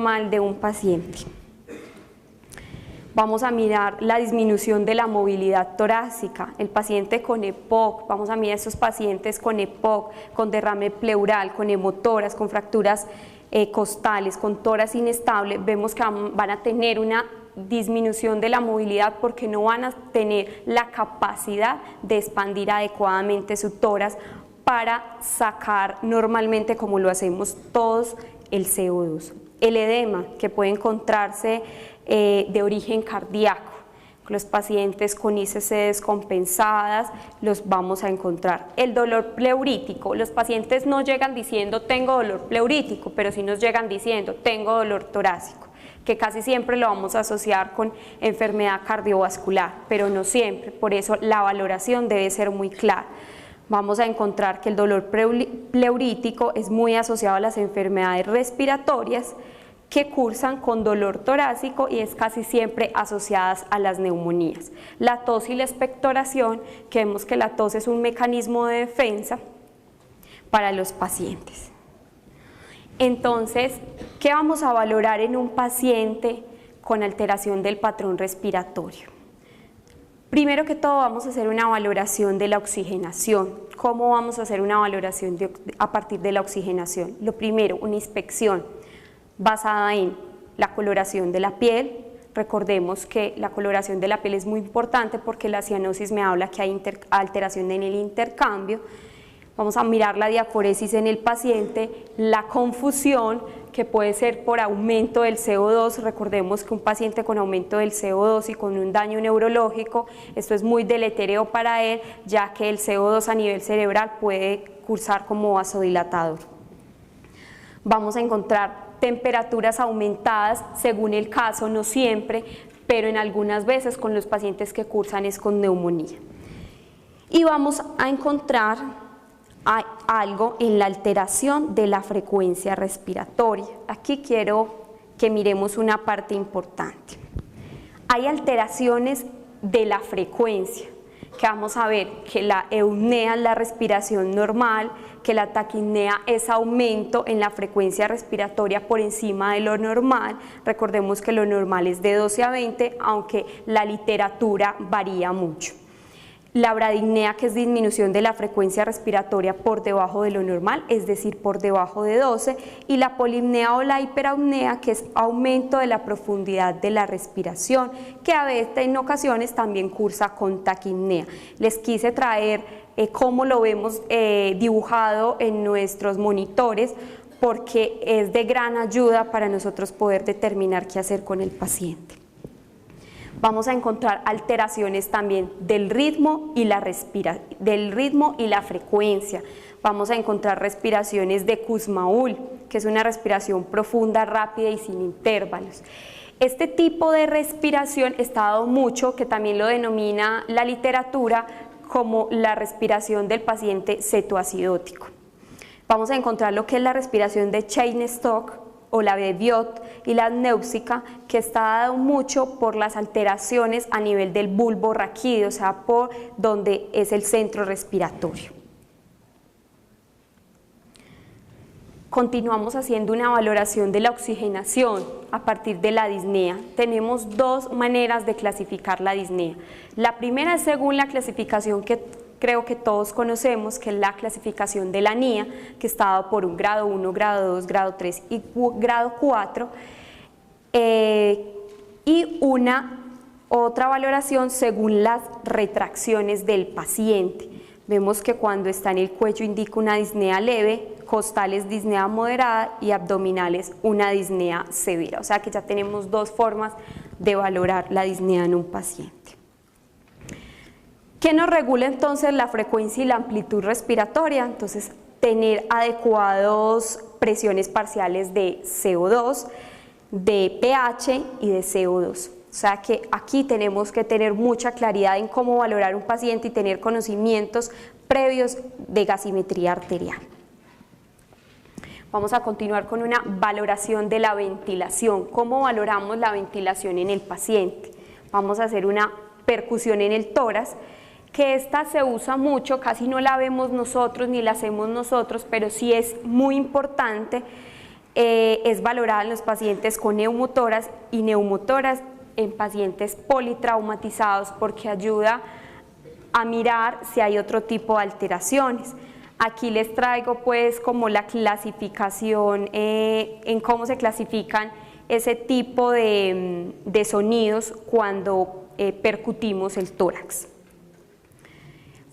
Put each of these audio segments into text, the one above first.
normal de un paciente. Vamos a mirar la disminución de la movilidad torácica, el paciente con EPOC, vamos a mirar esos pacientes con EPOC, con derrame pleural, con hemotoras, con fracturas costales, con tórax inestable, vemos que van a tener una disminución de la movilidad porque no van a tener la capacidad de expandir adecuadamente su tórax para sacar normalmente, como lo hacemos todos, el CO2. El edema, que puede encontrarse de origen cardíaco. Los pacientes con ICC descompensadas los vamos a encontrar. El dolor pleurítico, los pacientes no llegan diciendo tengo dolor pleurítico, pero sí nos llegan diciendo tengo dolor torácico, que casi siempre lo vamos a asociar con enfermedad cardiovascular, pero no siempre, por eso la valoración debe ser muy clara. Vamos a encontrar que el dolor pleurítico es muy asociado a las enfermedades respiratorias que cursan con dolor torácico y es casi siempre asociadas a las neumonías. La tos y la expectoración, que vemos que la tos es un mecanismo de defensa para los pacientes. Entonces, ¿qué vamos a valorar en un paciente con alteración del patrón respiratorio? Primero que todo vamos a hacer una valoración de la oxigenación. ¿Cómo vamos a hacer una valoración a partir de la oxigenación? Lo primero, una inspección basada en la coloración de la piel. Recordemos que la coloración de la piel es muy importante porque la cianosis me habla que hay alteración en el intercambio. Vamos a mirar la diaforesis en el paciente, la confusión que puede ser por aumento del CO2. Recordemos que un paciente con aumento del CO2 y con un daño neurológico, esto es muy deletérea para él, ya que el CO2 a nivel cerebral puede cursar como vasodilatador. Vamos a encontrar temperaturas aumentadas según el caso, no siempre, pero en algunas veces con los pacientes que cursan es con neumonía. Y vamos a encontrar algo en la alteración de la frecuencia respiratoria. Aquí quiero que miremos una parte importante. Hay alteraciones de la frecuencia, que vamos a ver que la eupnea es la respiración normal, que la taquipnea es aumento en la frecuencia respiratoria por encima de lo normal. Recordemos que lo normal es de 12 a 20, aunque la literatura varía mucho. La bradipnea, que es disminución de la frecuencia respiratoria por debajo de lo normal, es decir, por debajo de 12, y la polipnea o la hiperapnea, que es aumento de la profundidad de la respiración, que a veces en ocasiones también cursa con taquipnea. Les quise traer cómo lo vemos dibujado en nuestros monitores, porque es de gran ayuda para nosotros poder determinar qué hacer con el paciente. Vamos a encontrar alteraciones también del ritmo y la frecuencia. Vamos a encontrar respiraciones de Kussmaul, que es una respiración profunda, rápida y sin intervalos. Este tipo de respiración está dado mucho, que también lo denomina la literatura como la respiración del paciente cetoacidótico. Vamos a encontrar lo que es la respiración de Cheyne-Stokes o la de Biot y la apnéuxica, que está dado mucho por las alteraciones a nivel del bulbo raquídeo, o sea, por donde es el centro respiratorio. Continuamos haciendo una valoración de la oxigenación a partir de la disnea. Tenemos dos maneras de clasificar la disnea. La primera es según la clasificación que creo que todos conocemos, que es la clasificación de la NIA, que está dado por un grado 1, grado 2, grado 3 y grado 4, y una otra valoración según las retracciones del paciente. Vemos que cuando está en el cuello indica una disnea leve, costales disnea moderada y abdominales una disnea severa, o sea que ya tenemos dos formas de valorar la disnea en un paciente. ¿Qué nos regula entonces la frecuencia y la amplitud respiratoria? Entonces, tener adecuadas presiones parciales de CO2, de pH y de CO2. O sea que aquí tenemos que tener mucha claridad en cómo valorar un paciente y tener conocimientos previos de gasimetría arterial. Vamos a continuar con una valoración de la ventilación. ¿Cómo valoramos la ventilación en el paciente? Vamos a hacer una percusión en el tórax, que esta se usa mucho, casi no la vemos nosotros ni la hacemos nosotros, pero sí es muy importante es valorada en los pacientes con neumotoras y neumotoras en pacientes politraumatizados porque ayuda a mirar si hay otro tipo de alteraciones. Aquí les traigo pues como la clasificación en cómo se clasifican ese tipo de sonidos cuando percutimos el tórax.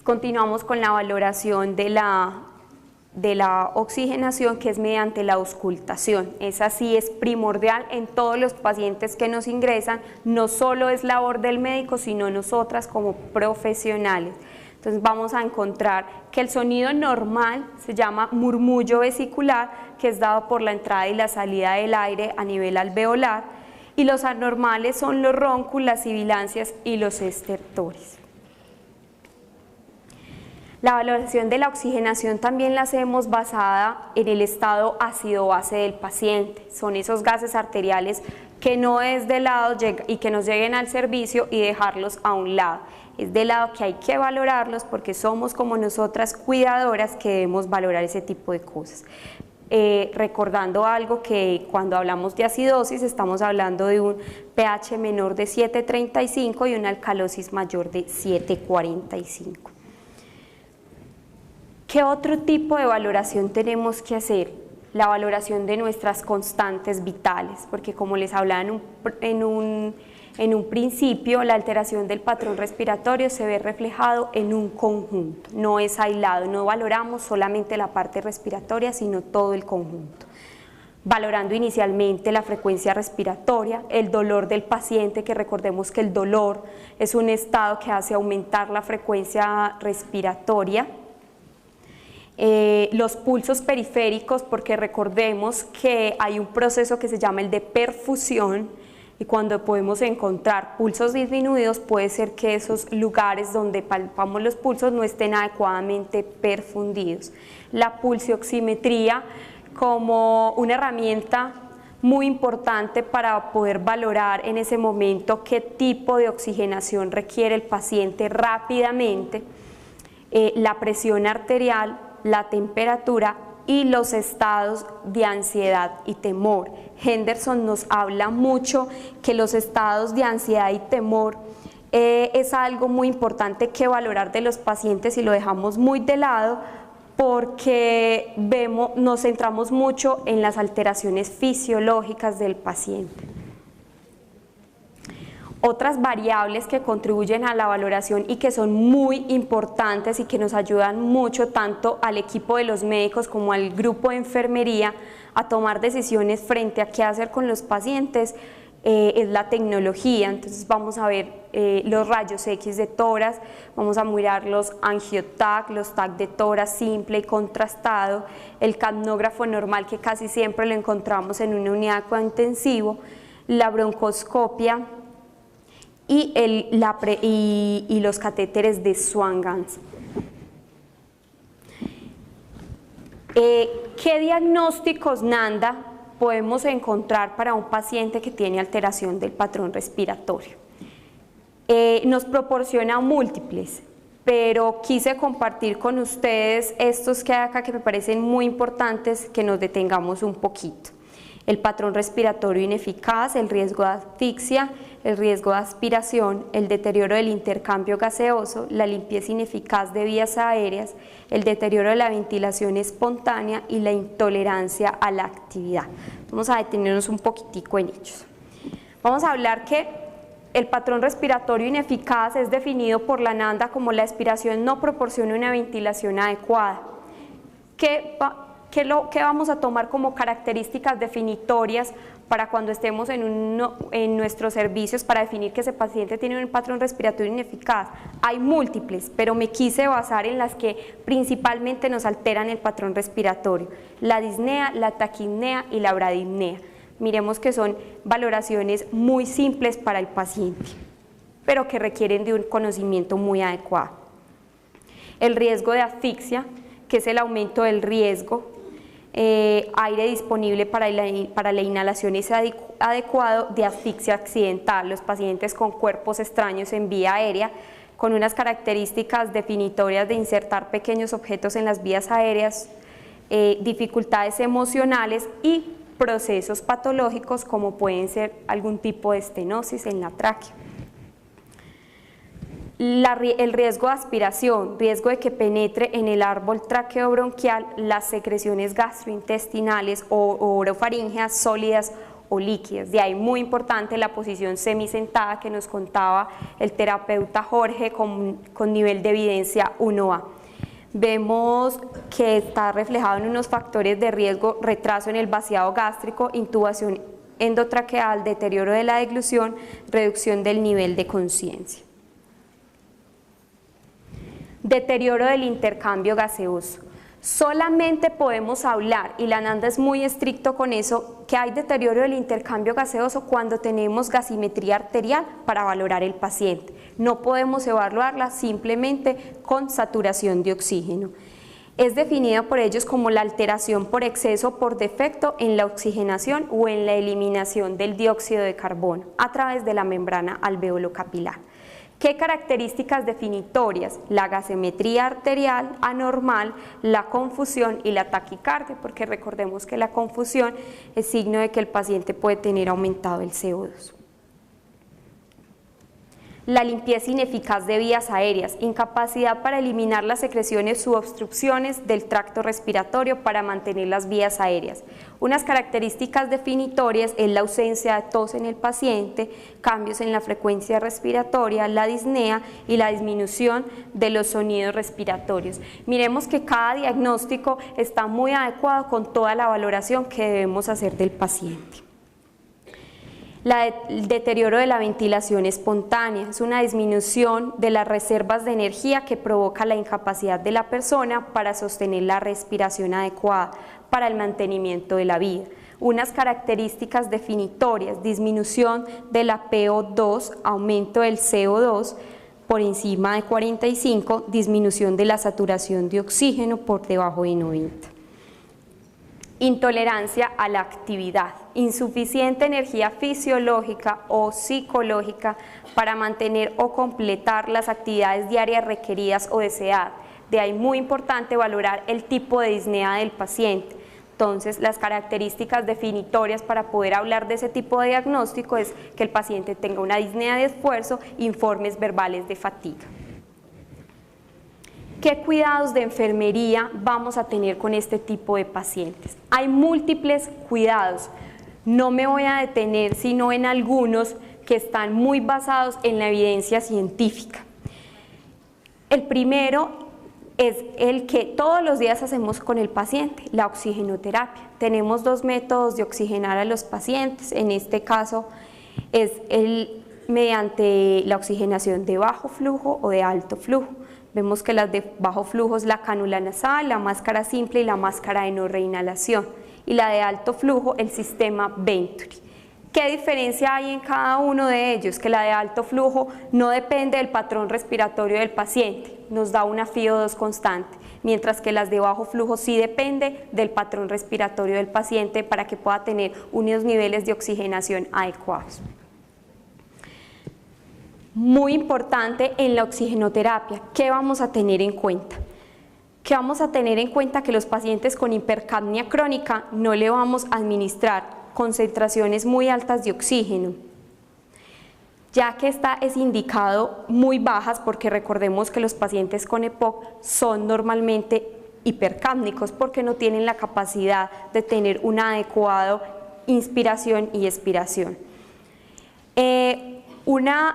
Continuamos con la valoración de la oxigenación, que es mediante la auscultación. Esa sí es primordial en todos los pacientes que nos ingresan, no solo es labor del médico, sino nosotras como profesionales. Entonces vamos a encontrar que el sonido normal se llama murmullo vesicular, que es dado por la entrada y la salida del aire a nivel alveolar, y los anormales son los roncos, las sibilancias y los estertores. La valoración de la oxigenación también la hacemos basada en el estado ácido-base del paciente. Son esos gases arteriales que no es de lado y que nos lleguen al servicio y dejarlos a un lado. Es de lado que hay que valorarlos porque somos como nosotras cuidadoras que debemos valorar ese tipo de cosas. Recordando algo que cuando hablamos de acidosis estamos hablando de un pH menor de 7,35 y una alcalosis mayor de 7,45. ¿Qué otro tipo de valoración tenemos que hacer? La valoración de nuestras constantes vitales, porque como les hablaba en un principio, la alteración del patrón respiratorio se ve reflejado en un conjunto, no es aislado, no valoramos solamente la parte respiratoria, sino todo el conjunto. Valorando inicialmente la frecuencia respiratoria, el dolor del paciente, que recordemos que el dolor es un estado que hace aumentar la frecuencia respiratoria. Los pulsos periféricos, porque recordemos que hay un proceso que se llama el de perfusión, y cuando podemos encontrar pulsos disminuidos puede ser que esos lugares donde palpamos los pulsos no estén adecuadamente perfundidos. La pulsioximetría como una herramienta muy importante para poder valorar en ese momento qué tipo de oxigenación requiere el paciente rápidamente, la presión arterial, la temperatura y los estados de ansiedad y temor. Henderson nos habla mucho que los estados de ansiedad y temor es algo muy importante que valorar de los pacientes y lo dejamos muy de lado porque nos centramos mucho en las alteraciones fisiológicas del paciente. Otras variables que contribuyen a la valoración y que son muy importantes y que nos ayudan mucho tanto al equipo de los médicos como al grupo de enfermería a tomar decisiones frente a qué hacer con los pacientes es la tecnología. Entonces vamos a ver los rayos X de tórax, vamos a mirar los angio-TAC, los TAC de tórax simple y contrastado, el capnógrafo normal que casi siempre lo encontramos en una unidad de cuidado intensivo, la broncoscopia y los catéteres de Swan-Ganz. ¿Qué diagnósticos, Nanda, podemos encontrar para un paciente que tiene alteración del patrón respiratorio? Nos proporciona múltiples, pero quise compartir con ustedes estos que hay acá que me parecen muy importantes, que nos detengamos un poquito. El patrón respiratorio ineficaz, el riesgo de asfixia, el riesgo de aspiración, el deterioro del intercambio gaseoso, la limpieza ineficaz de vías aéreas, el deterioro de la ventilación espontánea y la intolerancia a la actividad. Vamos a detenernos un poquitico en ellos. Vamos a hablar que el patrón respiratorio ineficaz es definido por la NANDA como la expiración no proporciona una ventilación adecuada. ¿Qué vamos a tomar como características definitorias para cuando estemos en nuestros servicios para definir que ese paciente tiene un patrón respiratorio ineficaz? Hay múltiples, pero me quise basar en las que principalmente nos alteran el patrón respiratorio: la disnea, la taquipnea y la bradipnea. Miremos que son valoraciones muy simples para el paciente, pero que requieren de un conocimiento muy adecuado. El riesgo de asfixia, que es el aumento del riesgo, aire disponible para la inhalación es adecuado de asfixia accidental, los pacientes con cuerpos extraños en vía aérea, con unas características definitorias de insertar pequeños objetos en las vías aéreas, dificultades emocionales y procesos patológicos como pueden ser algún tipo de estenosis en la tráquea. El riesgo de aspiración, riesgo de que penetre en el árbol traqueobronquial las secreciones gastrointestinales o orofaríngeas sólidas o líquidas. De ahí muy importante la posición semisentada que nos contaba el terapeuta Jorge con nivel de evidencia 1A. Vemos que está reflejado en unos factores de riesgo: retraso en el vaciado gástrico, intubación endotraqueal, deterioro de la deglución, reducción del nivel de conciencia. Deterioro del intercambio gaseoso. Solamente podemos hablar, y la NANDA es muy estricto con eso, que hay deterioro del intercambio gaseoso cuando tenemos gasimetría arterial para valorar el paciente. No podemos evaluarla simplemente con saturación de oxígeno. Es definida por ellos como la alteración por exceso o por defecto en la oxigenación o en la eliminación del dióxido de carbono a través de la membrana alveolo-capilar. ¿Qué características definitorias? La gasimetría arterial anormal, la confusión y la taquicardia, porque recordemos que la confusión es signo de que el paciente puede tener aumentado el CO2. La limpieza ineficaz de vías aéreas, incapacidad para eliminar las secreciones u obstrucciones del tracto respiratorio para mantener las vías aéreas. Unas características definitorias es la ausencia de tos en el paciente, cambios en la frecuencia respiratoria, la disnea y la disminución de los sonidos respiratorios. Miremos que cada diagnóstico está muy adecuado con toda la valoración que debemos hacer del paciente. El deterioro de la ventilación espontánea es una disminución de las reservas de energía que provoca la incapacidad de la persona para sostener la respiración adecuada para el mantenimiento de la vida. Unas características definitorias: disminución de la PO2, aumento del CO2 por encima de 45, disminución de la saturación de oxígeno por debajo de 90. Intolerancia a la actividad, insuficiente energía fisiológica o psicológica para mantener o completar las actividades diarias requeridas o deseadas. De ahí muy importante valorar el tipo de disnea del paciente. Entonces, las características definitorias para poder hablar de ese tipo de diagnóstico es que el paciente tenga una disnea de esfuerzo, informes verbales de fatiga. ¿Qué cuidados de enfermería vamos a tener con este tipo de pacientes? Hay múltiples cuidados, no me voy a detener sino en algunos que están muy basados en la evidencia científica. El primero es el que todos los días hacemos con el paciente, la oxigenoterapia. Tenemos dos métodos de oxigenar a los pacientes, en este caso es mediante la oxigenación de bajo flujo o de alto flujo. Vemos que las de bajo flujo es la cánula nasal, la máscara simple y la máscara de no reinhalación, y la de alto flujo el sistema Venturi. ¿Qué diferencia hay en cada uno de ellos? Que la de alto flujo no depende del patrón respiratorio del paciente, nos da una FiO2 constante, mientras que las de bajo flujo sí depende del patrón respiratorio del paciente para que pueda tener unos niveles de oxigenación adecuados. Muy importante en la oxigenoterapia, ¿qué vamos a tener en cuenta? Que vamos a tener en cuenta que los pacientes con hipercapnia crónica no le vamos a administrar concentraciones muy altas de oxígeno, ya que esta es indicado muy bajas, porque recordemos que los pacientes con EPOC son normalmente hipercápnicos porque no tienen la capacidad de tener una adecuada inspiración y expiración.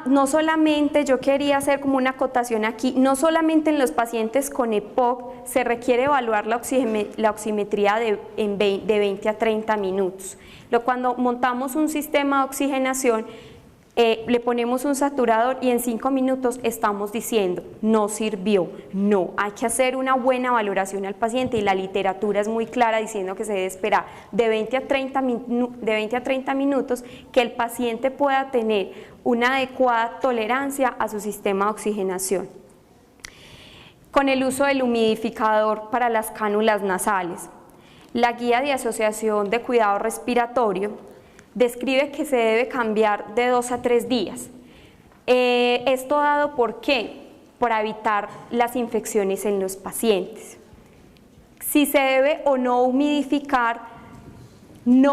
No solamente, yo quería hacer como una acotación aquí, no solamente en los pacientes con EPOC se requiere evaluar la oximetría de 20 a 30 minutos. Cuando montamos un sistema de oxigenación, le ponemos un saturador y en 5 minutos estamos diciendo, no sirvió. No, hay que hacer una buena valoración al paciente y la literatura es muy clara diciendo que se debe esperar de 20 a 30 minutos que el paciente pueda tener una adecuada tolerancia a su sistema de oxigenación. Con el uso del humidificador para las cánulas nasales. La guía de asociación de cuidado respiratorio describe que se debe cambiar de 2 a 3 días. Esto dado ¿por qué? Para evitar las infecciones en los pacientes. Si se debe o no humidificar, no